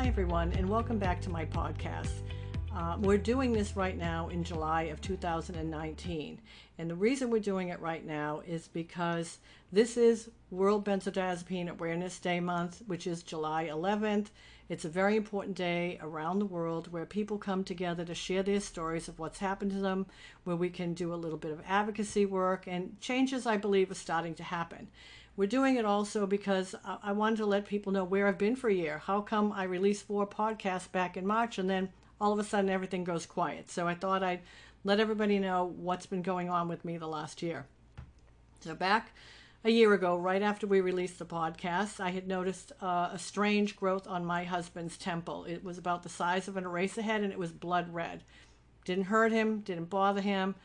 Hi everyone, and welcome back to my podcast. We're doing this right now in July of 2019, and the reason we're doing it right now is because this is World Benzodiazepine Awareness Day month, which is July 11th. It's a very important day around the world where people come together to share their stories of what's happened to them, where we can do a little bit of advocacy work, and changes, I believe, are starting to happen. We're doing it also because I wanted to let people know where I've been for a year. How come I released 4 podcasts back in March and then all of a sudden everything goes quiet? So I thought I'd let everybody know what's been going on with me the last year. So back a year ago, right after we released the podcast, I had noticed a strange growth on my husband's temple. It was about the size of an eraser head and it was blood red. Didn't hurt him, didn't bother him.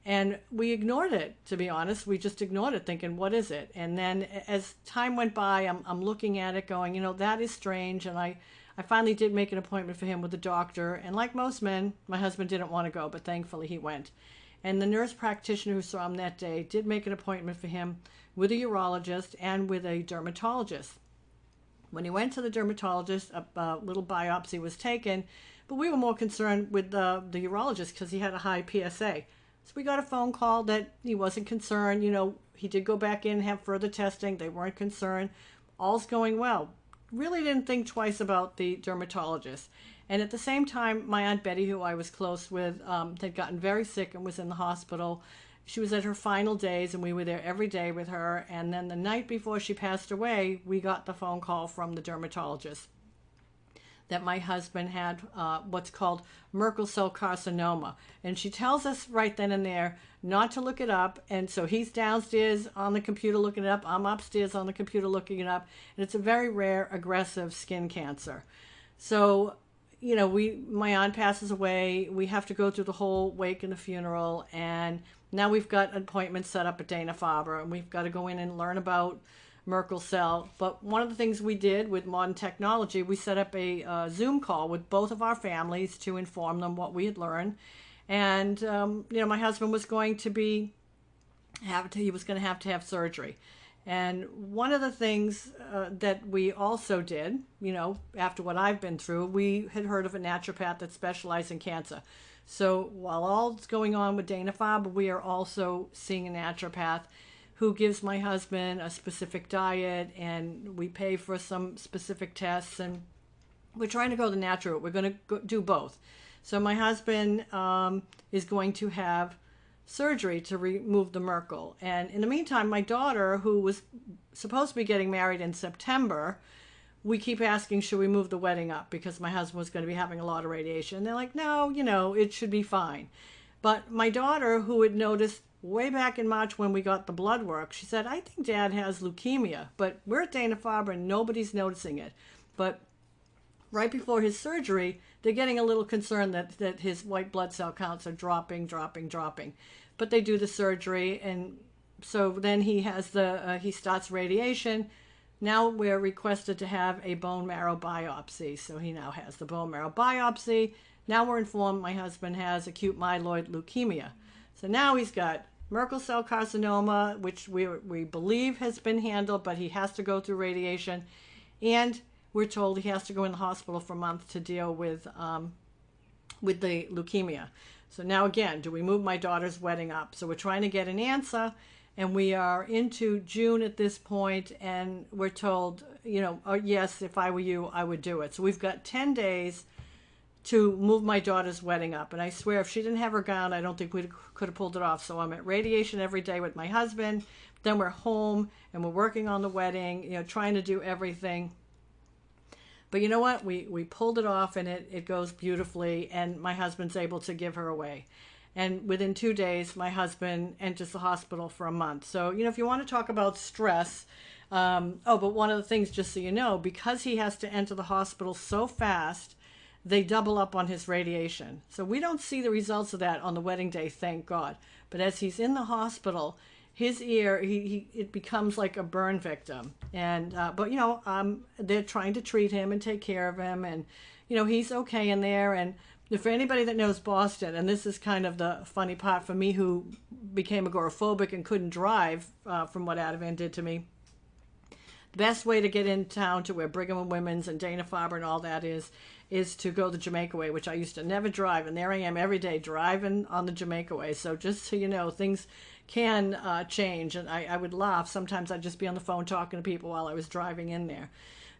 And we ignored it, to be honest. We just ignored it, thinking, what is it? And then as time went by, I'm looking at it going, that is strange. And I finally did make an appointment for him with the doctor. And like most men, my husband didn't want to go, but thankfully he went. And the nurse practitioner who saw him that day did make an appointment for him with a urologist and with a dermatologist. When he went to the dermatologist, a little biopsy was taken, but we were more concerned with the urologist because he had a high PSA. So we got a phone call that he wasn't concerned. He did go back in and have further testing. They weren't concerned. All's going well. Really didn't think twice about the dermatologist. And at the same time, my Aunt Betty, who I was close with, had gotten very sick and was in the hospital. She was at her final days, and we were there every day with her. And then the night before she passed away, we got the phone call from the dermatologist that my husband had what's called Merkel cell carcinoma. And she tells us right then and there not to look it up. And so he's downstairs on the computer looking it up. I'm upstairs on the computer looking it up. And it's a very rare, aggressive skin cancer. So, my aunt passes away. We have to go through the whole wake and the funeral. And now we've got an appointment set up at Dana-Farber. And we've got to go in and learn about Merkel cell. But one of the things we did with modern technology, we set up a Zoom call with both of our families to inform them what we had learned. And my husband was going to have surgery. And one of the things that we also did, after what I've been through, we had heard of a naturopath that specialized in cancer. So while all's going on with Dana-Farber, we are also seeing a naturopath who gives my husband a specific diet, and we pay for some specific tests, and we're trying to go the natural route. We're going to do both. So my husband is going to have surgery to remove the Merkel. And in the meantime, my daughter, who was supposed to be getting married in September, we keep asking, should we move the wedding up? Because my husband was going to be having a lot of radiation. And they're like, no, it should be fine. But my daughter, who had noticed way back in March when we got the blood work, she said, I think Dad has leukemia, but we're at Dana-Farber and nobody's noticing it. But right before his surgery, they're getting a little concerned that his white blood cell counts are dropping. But they do the surgery, and so then he has he starts radiation. Now we're requested to have a bone marrow biopsy. So he now has the bone marrow biopsy. Now we're informed my husband has acute myeloid leukemia. So now he's got Merkel cell carcinoma, which we believe has been handled, but he has to go through radiation. And we're told he has to go in the hospital for a month to deal with the leukemia. So now again, do we move my daughter's wedding up? So we're trying to get an answer, and we are into June at this point, and we're told, oh, yes, if I were you, I would do it. So we've got 10 days to move my daughter's wedding up. And I swear, if she didn't have her gown, I don't think we could have pulled it off. So I'm at radiation every day with my husband. Then we're home, and we're working on the wedding, trying to do everything. But you know what? We pulled it off, and it goes beautifully, and my husband's able to give her away. And within 2 days, my husband enters the hospital for a month. So, if you want to talk about stress, but one of the things, just so you know, because he has to enter the hospital so fast, they double up on his radiation. So we don't see the results of that on the wedding day, thank God. But as he's in the hospital, his ear, it becomes like a burn victim. And but they're trying to treat him and take care of him, and he's okay in there. And for anybody that knows Boston, and this is kind of the funny part for me, who became agoraphobic and couldn't drive from what Ativan did to me, the best way to get in town to where Brigham and Women's and Dana-Farber and all that is to go the Jamaica Way, which I used to never drive, and there I am every day driving on the Jamaica Way. So just so you know, things can change, and I would laugh. Sometimes I'd just be on the phone talking to people while I was driving in there.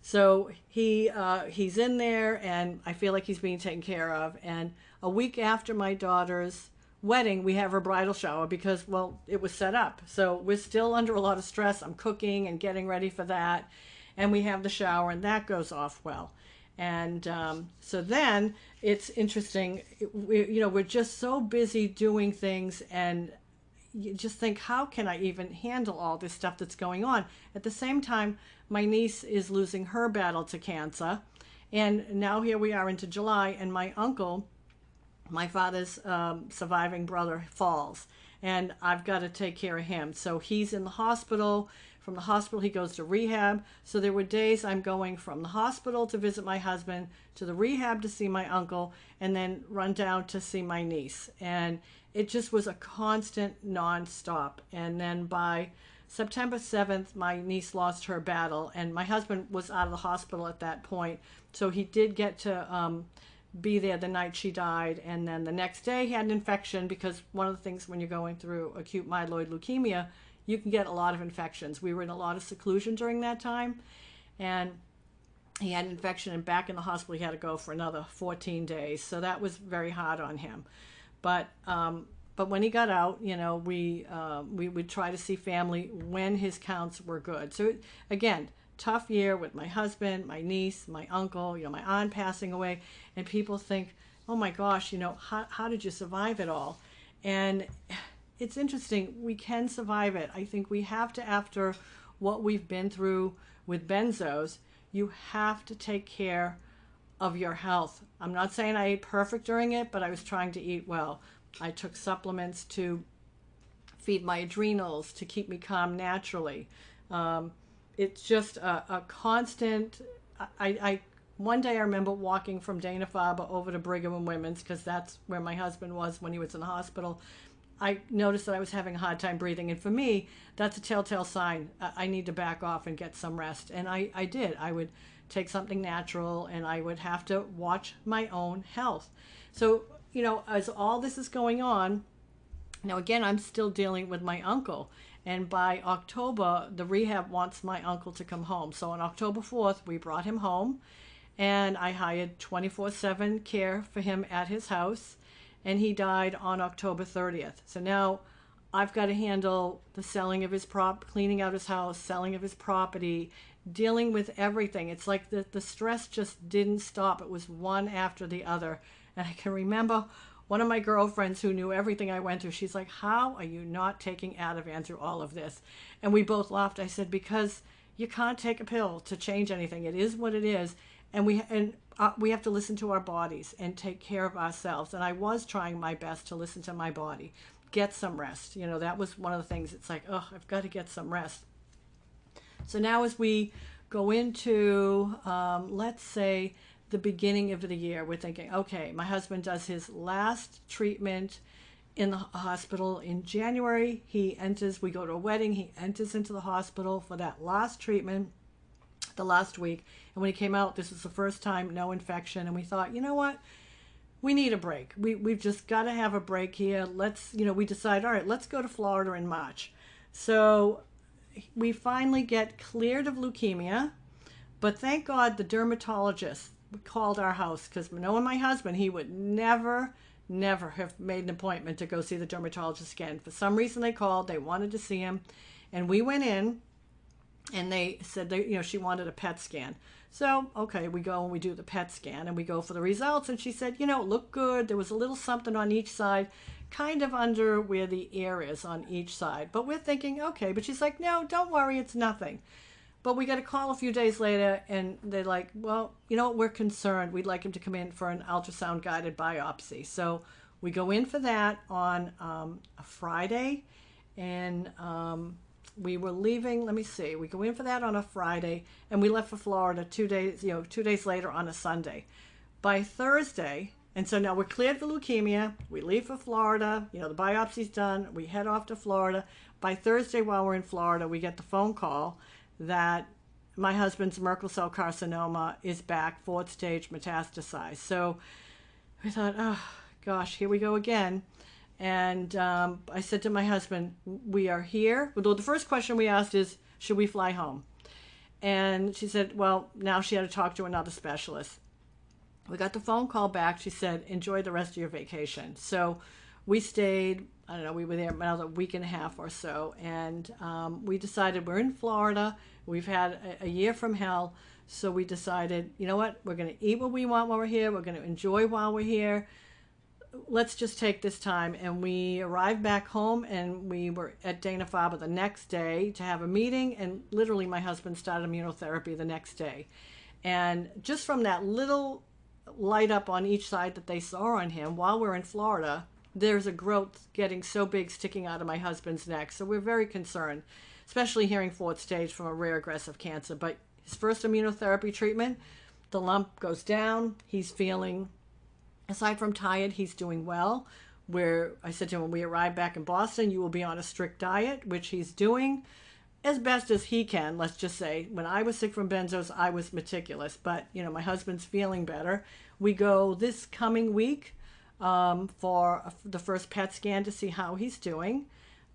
So he's in there, and I feel like he's being taken care of. And a week after my daughter's wedding, we have her bridal shower because, well, it was set up. So we're still under a lot of stress. I'm cooking and getting ready for that, and we have the shower, and that goes off well. And so then it's interesting. We're just so busy doing things, and you just think, how can I even handle all this stuff that's going on? At the same time, my niece is losing her battle to cancer, and now here we are into July, and my uncle, my father's surviving brother, falls, and I've got to take care of him. So he's in the hospital. From the hospital, he goes to rehab. So there were days I'm going from the hospital to visit my husband, to the rehab to see my uncle, and then run down to see my niece. And it just was a constant nonstop. And then by September 7th, my niece lost her battle, and my husband was out of the hospital at that point. So he did get to be there the night she died. And then the next day he had an infection, because one of the things when you're going through acute myeloid leukemia, you can get a lot of infections. We were in a lot of seclusion during that time, and he had an infection, and back in the hospital he had to go for another 14 days. So that was very hard on him. But when he got out, we would try to see family when his counts were good. So again, tough year with my husband, my niece, my uncle, my aunt passing away, and people think, oh my gosh, how did you survive it all? And it's interesting, we can survive it. I think we have to, after what we've been through with benzos, you have to take care of your health. I'm not saying I ate perfect during it, but I was trying to eat well. I took supplements to feed my adrenals, to keep me calm naturally. It's just a constant. One day I remember walking from Dana-Farber over to Brigham and Women's, because that's where my husband was when he was in the hospital. I noticed that I was having a hard time breathing, and for me, that's a telltale sign. I need to back off and get some rest. And I did. I would take something natural, and I would have to watch my own health. So, as all this is going on, now again, I'm still dealing with my uncle. And by October, the rehab wants my uncle to come home. So on October 4th, we brought him home, and I hired 24/7 care for him at his house. And he died on October 30th. So now I've got to handle the selling of his cleaning out his house, selling of his property, dealing with everything. It's like the stress just didn't stop. It was one after the other. And I can remember one of my girlfriends who knew everything I went through. She's like, how are you not taking Ativan through all of this? And we both laughed. I said, because you can't take a pill to change anything. It is what it is. And we have to listen to our bodies and take care of ourselves. And I was trying my best to listen to my body, get some rest. That was one of the things. It's like, oh, I've got to get some rest. So now as we go into, let's say, the beginning of the year, we're thinking, okay, my husband does his last treatment in the hospital in January. We go to a wedding. He enters into the hospital for that last treatment the last week. And when he came out, this was the first time, no infection. And we thought, you know what? We need a break. We've just got to have a break here. We decide, all right, let's go to Florida in March. So we finally get cleared of leukemia. But thank God the dermatologist called our house, because knowing my husband, he would never have made an appointment to go see the dermatologist again. For some reason they called. They wanted to see him. And we went in. And they said, she wanted a PET scan. So, okay, we go and we do the PET scan, and we go for the results. And she said, it looked good. There was a little something on each side, kind of under where the ear is on each side. But we're thinking, okay. But she's like, no, don't worry, it's nothing. But we got a call a few days later, and they're like, well, we're concerned. We'd like him to come in for an ultrasound-guided biopsy. So we go in for that on a Friday, and we were leaving, we go in for that on a Friday, and we left for Florida 2 days later on a Sunday. By Thursday, and so now we're cleared for leukemia, we leave for Florida, the biopsy's done, we head off to Florida. By Thursday, while we're in Florida, we get the phone call that my husband's Merkel cell carcinoma is back, 4th stage metastasized. So I thought, oh gosh, here we go again. And I said to my husband, we are here. Well, the first question we asked is, should we fly home? And she said, well, now she had to talk to another specialist. We got the phone call back. She said, enjoy the rest of your vacation. So we stayed, I don't know, we were there another week and a half or so. And we decided we're in Florida. We've had a year from hell. So we decided, you know what? We're going to eat what we want while we're here. We're going to enjoy while we're here. Let's just take this time. And we arrived back home, and we were at Dana-Farber the next day to have a meeting. And literally my husband started immunotherapy the next day. And just from that little light up on each side that they saw on him while we're in Florida, there's a growth getting so big sticking out of my husband's neck. So we're very concerned, especially hearing 4th stage from a rare aggressive cancer. But his first immunotherapy treatment, the lump goes down. He's feeling, aside from tired, he's doing well. Where I said to him, when we arrive back in Boston, you will be on a strict diet, which he's doing as best as he can. Let's just say, when I was sick from benzos, I was meticulous. But, you know, my husband's feeling better. We go this coming week for the first PET scan to see how he's doing.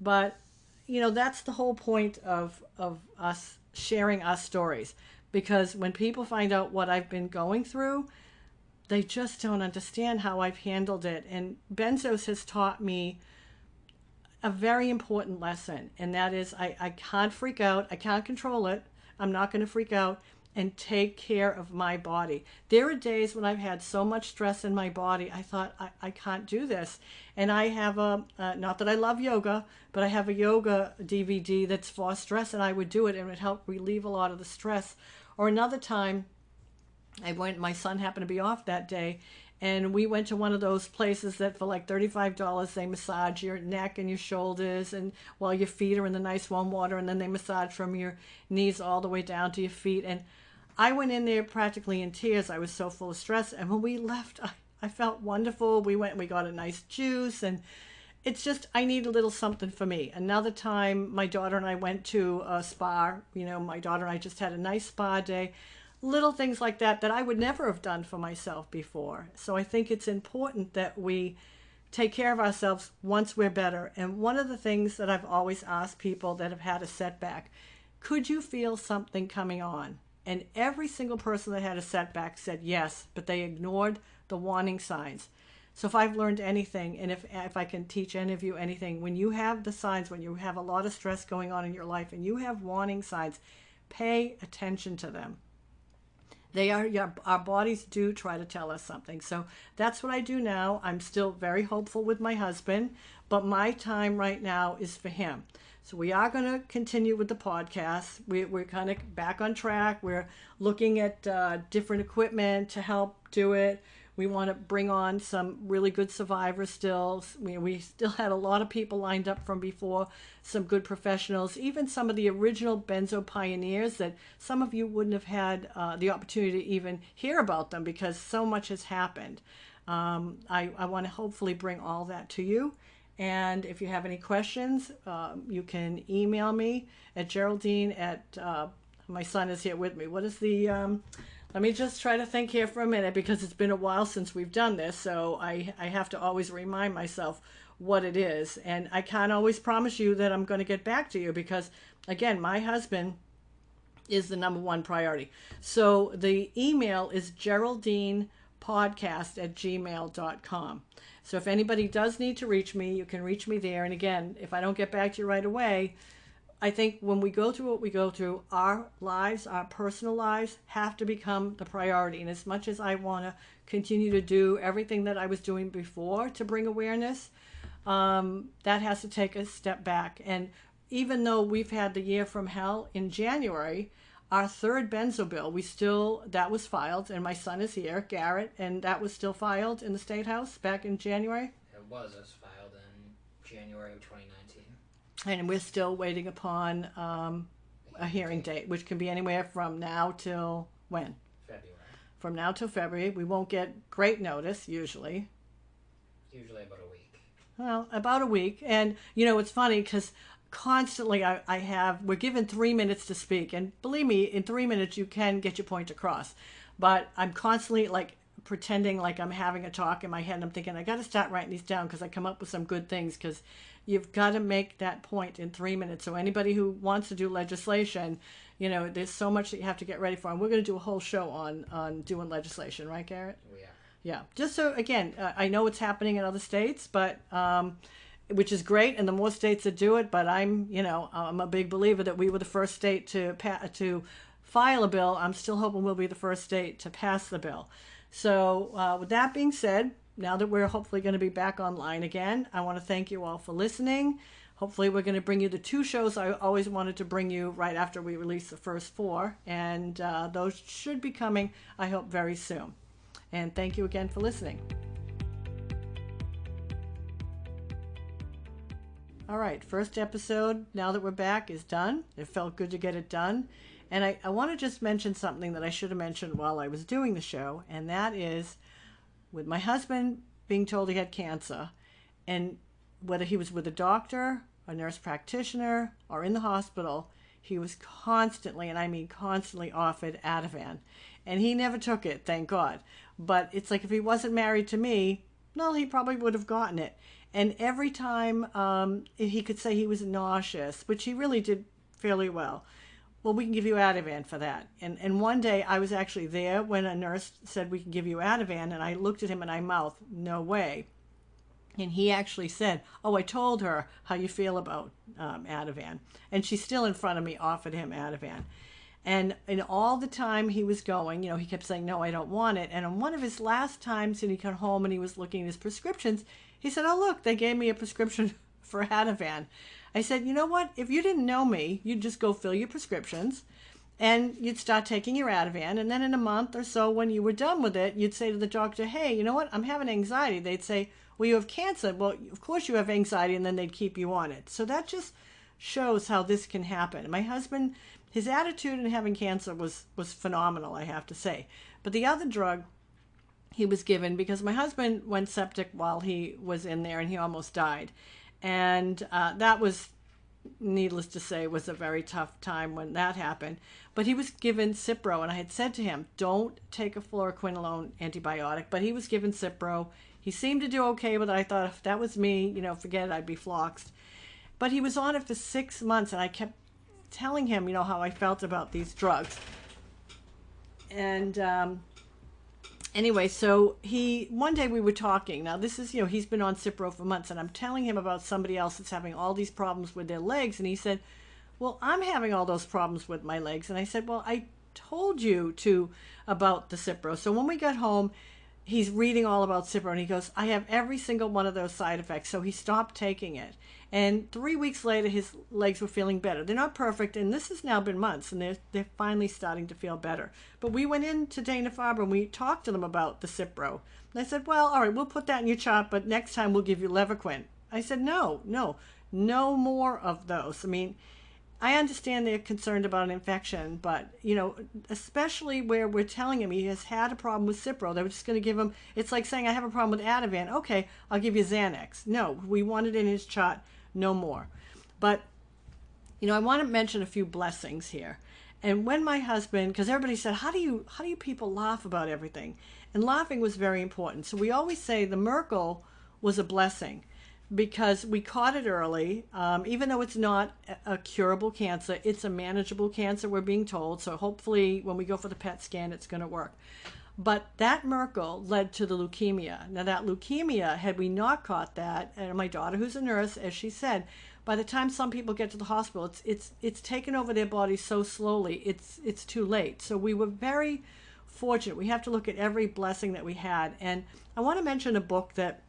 But, you know, that's the whole point of us sharing our stories. Because when people find out what I've been going through, they just don't understand how I've handled it. And benzos has taught me a very important lesson, and that is I can't freak out. I can't control it. I'm not going to freak out, and take care of my body. There are days when I've had so much stress in my body, I thought, I can't do this. And I have not that I love yoga, but I have a yoga DVD that's for stress, and I would do it, and it would help relieve a lot of the stress. Or another time, my son happened to be off that day, and we went to one of those places that for like $35, they massage your neck and your shoulders, and while your feet are in the nice warm water, and then they massage from your knees all the way down to your feet. And I went in there practically in tears. I was so full of stress. And when we left, I felt wonderful. We went and we got a nice juice, and it's just, I need a little something for me. Another time, my daughter and I went to a spa. You know, my daughter and I just had a nice spa day. Little things like that I would never have done for myself before. So I think it's important that we take care of ourselves once we're better. And one of the things that I've always asked people that have had a setback, could you feel something coming on? And every single person that had a setback said yes, but they ignored the warning signs. So if I've learned anything, and if I can teach any of you anything, when you have the signs, when you have a lot of stress going on in your life and you have warning signs, pay attention to them. Our bodies do try to tell us something. So that's what I do now. I'm still very hopeful with my husband, but my time right now is for him. So we are going to continue with the podcast. We're kind of back on track. We're looking at different equipment to help do it. We want to bring on some really good survivors still. We still had a lot of people lined up from before, some good professionals, even some of the original benzo pioneers that some of you wouldn't have had the opportunity to even hear about them because so much has happened. I want to hopefully bring all that to you. And if you have any questions, you can email me at Geraldine at, my son is here with me. What is the... Let me just try to think here for a minute because it's been a while since we've done this, so I have to always remind myself what it is. And I can't always promise you that I'm going to get back to you because, again, my husband is the number one priority. So the email is geraldinepodcast@gmail.com. So if anybody does need to reach me, you can reach me there. And again, if I don't get back to you right away, I think when we go through what we go through, our lives, our personal lives, have to become the priority. And as much as I want to continue to do everything that I was doing before to bring awareness, that has to take a step back. And even though we've had the year from hell in January, our third benzo bill, that was filed, and my son is here, Garrett, and that was still filed in the State House back in January. It was filed in January of 2019. And we're still waiting upon a hearing date, which can be anywhere from now till when? February. From now till February. We won't get great notice, usually. Usually about a week. Well, about a week. And, you know, it's funny because constantly, we're given 3 minutes to speak. And believe me, in 3 minutes, you can get your point across. But I'm constantly like pretending like I'm having a talk in my head. And I'm thinking, I got to start writing these down because I come up with some good things, because you've got to make that point in 3 minutes. So anybody who wants to do legislation, there's so much that you have to get ready for. And we're going to do a whole show on doing legislation, right, Garrett? Yeah. Yeah. Just so, again, I know it's happening in other states, but which is great, and the more states that do it. But I'm a big believer that we were the first state to file a bill. I'm still hoping we'll be the first state to pass the bill. So with that being said, now that we're hopefully going to be back online again, I want to thank you all for listening. Hopefully we're going to bring you the 2 shows I always wanted to bring you right after we release the first 4. And those should be coming, I hope, very soon. And thank you again for listening. All right, first episode, now that we're back, is done. It felt good to get it done. And I want to just mention something that I should have mentioned while I was doing the show, and that is with my husband being told he had cancer, and whether he was with a doctor, a nurse practitioner, or in the hospital, he was constantly, and I mean constantly, offered Ativan. And he never took it, thank God. But it's like if he wasn't married to me, no, he probably would have gotten it. And every time he could say he was nauseous, which he really did fairly well. Well, we can give you Ativan for that. And one day I was actually there when a nurse said we can give you Ativan, and I looked at him and I mouthed, no way. And he actually said, oh, I told her how you feel about Ativan. And she still in front of me offered him Ativan. And in all the time he was going, he kept saying, no, I don't want it. And on one of his last times, and he got home and he was looking at his prescriptions, he said, oh, look, they gave me a prescription for Ativan. I said, you know what? If you didn't know me, you'd just go fill your prescriptions and you'd start taking your Ativan. And then in a month or so, when you were done with it, you'd say to the doctor, hey, you know what? I'm having anxiety. They'd say, well, you have cancer. Well, of course you have anxiety, and then they'd keep you on it. So that just shows how this can happen. My husband, his attitude in having cancer was phenomenal, I have to say. But the other drug he was given, because my husband went septic while he was in there and he almost died. And that was, needless to say, was a very tough time when that happened. But he was given Cipro, and I had said to him, don't take a fluoroquinolone antibiotic. But he was given Cipro. He seemed to do okay with it. I thought, if that was me, forget it, I'd be floxed. But he was on it for 6 months, and I kept telling him, how I felt about these drugs. And anyway, so one day we were talking. Now this is, he's been on Cipro for months, and I'm telling him about somebody else that's having all these problems with their legs. And he said, well, I'm having all those problems with my legs. And I said, well, I told you about the Cipro. So when we got home, he's reading all about Cipro, and he goes, I have every single one of those side effects. So he stopped taking it. And 3 weeks later, his legs were feeling better. They're not perfect, and this has now been months, and they're finally starting to feel better. But we went in to Dana-Farber, and we talked to them about the Cipro. And I said, well, all right, we'll put that in your chart, but next time we'll give you Levaquin. I said, no more of those. I mean, I understand they're concerned about an infection, but, especially where we're telling him he has had a problem with Cipro, they're just going to give him, it's like saying, I have a problem with Ativan. Okay, I'll give you Xanax. No, we want it in his chart, no more. But, I want to mention a few blessings here. And when my husband, because everybody said, how do you people laugh about everything? And laughing was very important. So we always say the Merkel was a blessing, because we caught it early. Even though it's not a curable cancer, it's a manageable cancer, we're being told. So hopefully when we go for the PET scan, it's going to work. But that Merkel led to the leukemia. Now that leukemia, had we not caught that, and my daughter, who's a nurse, as she said, by the time some people get to the hospital, it's taken over their body so slowly, it's too late. So we were very fortunate. We have to look at every blessing that we had. And I want to mention a book that,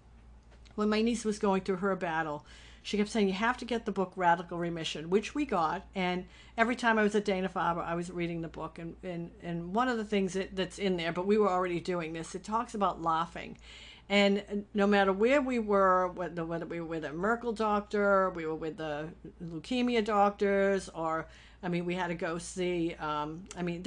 when my niece was going through her battle, she kept saying, you have to get the book Radical Remission, which we got. And every time I was at Dana-Farber, I was reading the book. And one of the things that's in there, but we were already doing this, it talks about laughing. And no matter where we were, whether we were with a Merkel doctor, we were with the leukemia doctors, or I mean, we had to go see. I mean,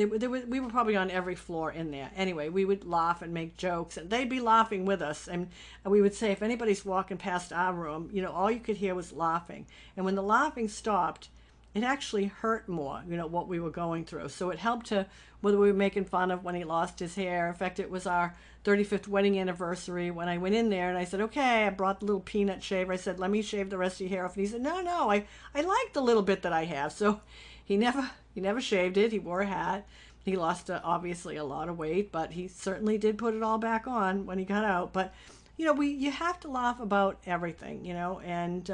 we were probably on every floor in there. Anyway, we would laugh and make jokes, and they'd be laughing with us. And we would say, if anybody's walking past our room, all you could hear was laughing. And when the laughing stopped, it actually hurt more, what we were going through. So it helped to, whether we were making fun of when he lost his hair. In fact, it was our 35th wedding anniversary when I went in there and I said, okay, I brought the little peanut shaver. I said, let me shave the rest of your hair off. And he said, no, I like the little bit that I have. So he never shaved it. He wore a hat. He lost obviously a lot of weight, but he certainly did put it all back on when he got out. But you have to laugh about everything, and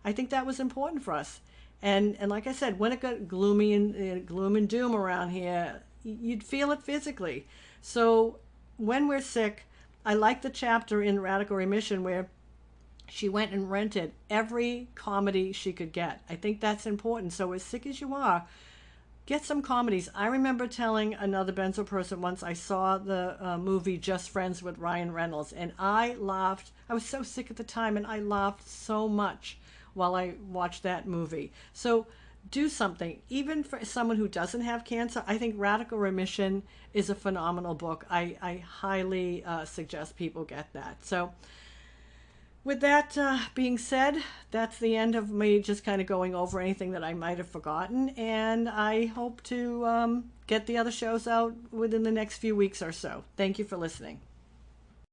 I think that was important for us. And like I said, when it got gloomy and gloom and doom around here, you'd feel it physically. So when we're sick, I like the chapter in Radical Remission where she went and rented every comedy she could get. I think that's important. So as sick as you are, get some comedies. I remember telling another benzo person once, I saw the movie Just Friends with Ryan Reynolds, and I laughed. I was so sick at the time, and I laughed so much while I watched that movie. So do something. Even for someone who doesn't have cancer, I think Radical Remission is a phenomenal book. I highly suggest people get that. So with that being said, that's the end of me just kind of going over anything that I might have forgotten. And I hope to get the other shows out within the next few weeks or so. Thank you for listening.